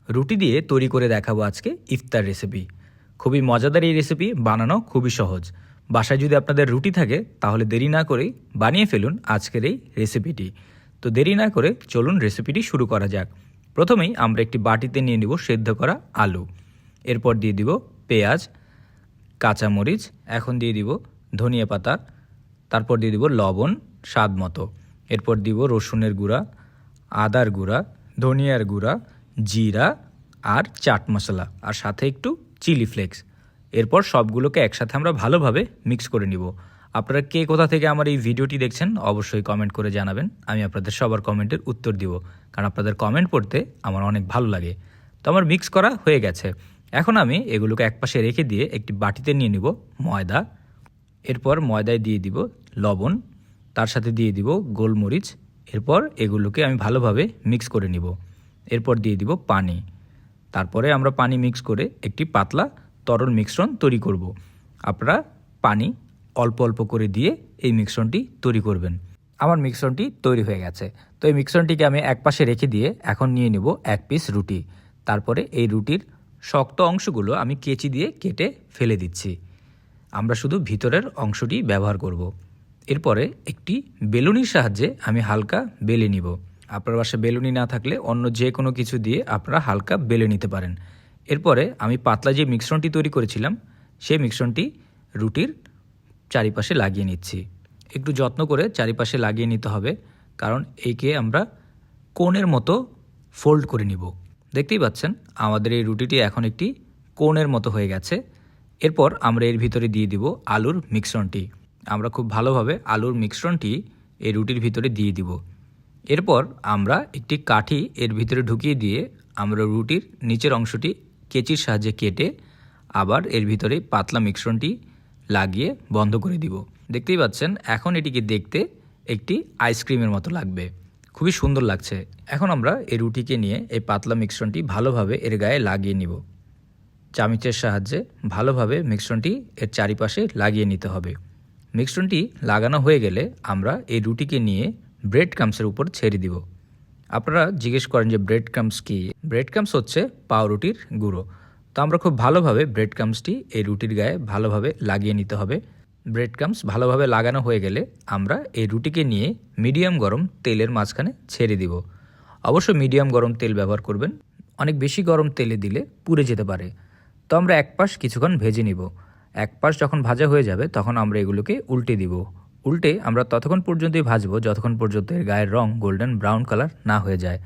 রুটি দিয়ে তৈরি করে দেখাবো আজকে ইফতার রেসিপি। খুবই মজাদার এই রেসিপি, বানানো খুবই সহজ। বাসায় যদি আপনাদের রুটি থাকে তাহলে দেরি না করেই বানিয়ে ফেলুন আজকের এই রেসিপিটি। তো দেরি না করে চলুন রেসিপিটি শুরু করা যাক। প্রথমেই আমরা একটি বাটিতে নিয়ে নিব সেদ্ধ করা আলু, এরপর দিয়ে দিব পেঁয়াজ, কাঁচামরিচ, এখন দিয়ে দিব ধনিয়া পাতা, তারপর দিয়ে দিব লবণ স্বাদ মতো, এরপর দিব রসুনের গুঁড়া, আদার গুঁড়া, ধনিয়ার গুঁড়া, জিরা আর চাট মশলা, আর সাথে একটু চিলি ফ্লেক্স। এরপর সবগুলোকে একসাথে আমরা ভালোভাবে মিক্স করে নিব। আপনারা কে কোথা থেকে আমার এই ভিডিওটি দেখছেন অবশ্যই কমেন্ট করে জানাবেন। আমি আপনাদের সবার কমেন্টের উত্তর দিব, কারণ আপনাদের কমেন্ট পড়তে আমার অনেক ভালো লাগে। তো আমার মিক্স করা হয়ে গেছে। এখন আমি এগুলোকে একপাশে রেখে দিয়ে একটি বাটিতে নিয়ে নিব ময়দা। এরপর ময়দায় দিয়ে দিব লবণ, তার সাথে দিয়ে দিব গোলমরিচ। এরপর এগুলোকে আমি ভালোভাবে মিক্স করে নিব। এরপর দিয়ে দিব পানি। তারপরে আমরা পানি মিক্স করে একটি পাতলা তরল মিশ্রণ তৈরি করব। আপনারা পানি অল্প অল্প করে দিয়ে এই মিশ্রণটি তৈরি করবেন। আমার মিশ্রণটি তৈরি হয়ে গেছে। তো এই মিশ্রণটিকে আমি একপাশে রেখে দিয়ে এখন নিয়ে নেব এক পিস রুটি। তারপরে এই রুটির শক্ত অংশগুলো আমি কেচি দিয়ে কেটে ফেলে দিচ্ছি। আমরা শুধু ভিতরের অংশটি ব্যবহার করব। এরপরে একটি বেলুনির সাহায্যে আমি হালকা বেলে নিব। আপনার বাসায় বেলুনি না থাকলে অন্য যে কোনো কিছু দিয়ে আপনারা হালকা বেলে নিতে পারেন। এরপরে আমি পাতলা যে মিশ্রণটি তৈরি করেছিলাম সেই মিশ্রণটি রুটির চারিপাশে লাগিয়ে নিচ্ছি। একটু যত্ন করে চারিপাশে লাগিয়ে নিতে হবে, কারণ একে আমরা কোণের মতো ফোল্ড করে নিব। দেখতেই পাচ্ছেন আমাদের এই রুটিটি এখন একটি কোণের মতো হয়ে গেছে। এরপর আমরা এর ভিতরে দিয়ে দিব আলুর মিশ্রণটি। আমরা খুব ভালোভাবে আলুর মিশ্রণটি এই রুটির ভিতরে দিয়ে দিব। এরপর আমরা একটি কাঠি এর ভিতরে ঢুকিয়ে দিয়ে আমরা রুটির নিচের অংশটি কেচির সাহায্যে কেটে আবার এর ভিতরে পাতলা মিশ্রণটি লাগিয়ে বন্ধ করে দিব। দেখতেই পাচ্ছেন এখন এটিকে দেখতে একটি আইসক্রিমের মতো লাগবে, খুবই সুন্দর লাগছে। এখন আমরা এই রুটিকে নিয়ে এই পাতলা মিশ্রণটি ভালোভাবে এর গায়ে লাগিয়ে নিব। চামচের সাহায্যে ভালোভাবে মিশ্রণটি এর চারিপাশে লাগিয়ে নিতে হবে। মিশ্রণটি লাগানো হয়ে গেলে আমরা এই রুটিকে নিয়ে ব্রেড ক্রাম্বসের উপর ছেড়ে দিব। আপনারা জিজ্ঞেস করেন যে ব্রেড ক্রাম্বস কী? ব্রেড ক্রাম্বস হচ্ছে পাউরুটির গুঁড়ো। তো আমরা খুব ভালোভাবে ব্রেড ক্রাম্বসটি এই রুটির গায়ে ভালোভাবে লাগিয়ে নিতে হবে। ব্রেড ক্রাম্বস ভালোভাবে লাগানো হয়ে গেলে আমরা এই রুটিকে নিয়ে মিডিয়াম গরম তেলের মাঝখানে ছেড়ে দিব। অবশ্যই মিডিয়াম গরম তেল ব্যবহার করবেন, অনেক বেশি গরম তেলে দিলে পুড়ে যেতে পারে। তো আমরা এক পাশ কিছুক্ষণ ভেজে নিব। এক পাশ যখন ভাজা হয়ে যাবে তখন আমরা এগুলোকে উল্টে দিব। উল্টে আমরা ততক্ষণ পর্যন্তই ভাজবো যতক্ষণ পর্যন্ত এর গায়ের রং গোল্ডেন ব্রাউন কালার না হয়ে যায়।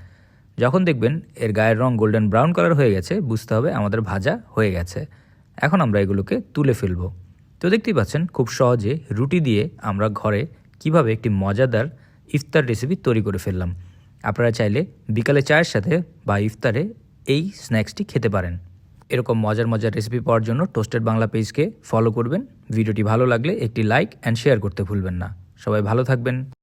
যখন দেখবেন এর গায়ের রং গোল্ডেন ব্রাউন কালার হয়ে গেছে, বুঝতে হবে আমাদের ভাজা হয়ে গেছে। এখন আমরা এগুলোকে তুলে ফেলবো। তো দেখতেই পাচ্ছেন খুব সহজে রুটি দিয়ে আমরা ঘরে কিভাবে একটি মজাদার ইফতার রেসিপি তৈরি করে ফেললাম। আপনারা চাইলে বিকালে চায়ের সাথে বা ইফতারে এই স্ন্যাক্সটি খেতে পারেন। এরকম মজার মজার রেসিপি পাওয়ার জন্য টোস্টেড বাংলা পেজকে ফলো করবেন। ভিডিওটি ভালো লাগলে একটি লাইক অ্যান্ড শেয়ার করতে ভুলবেন না। সবাই ভালো থাকবেন।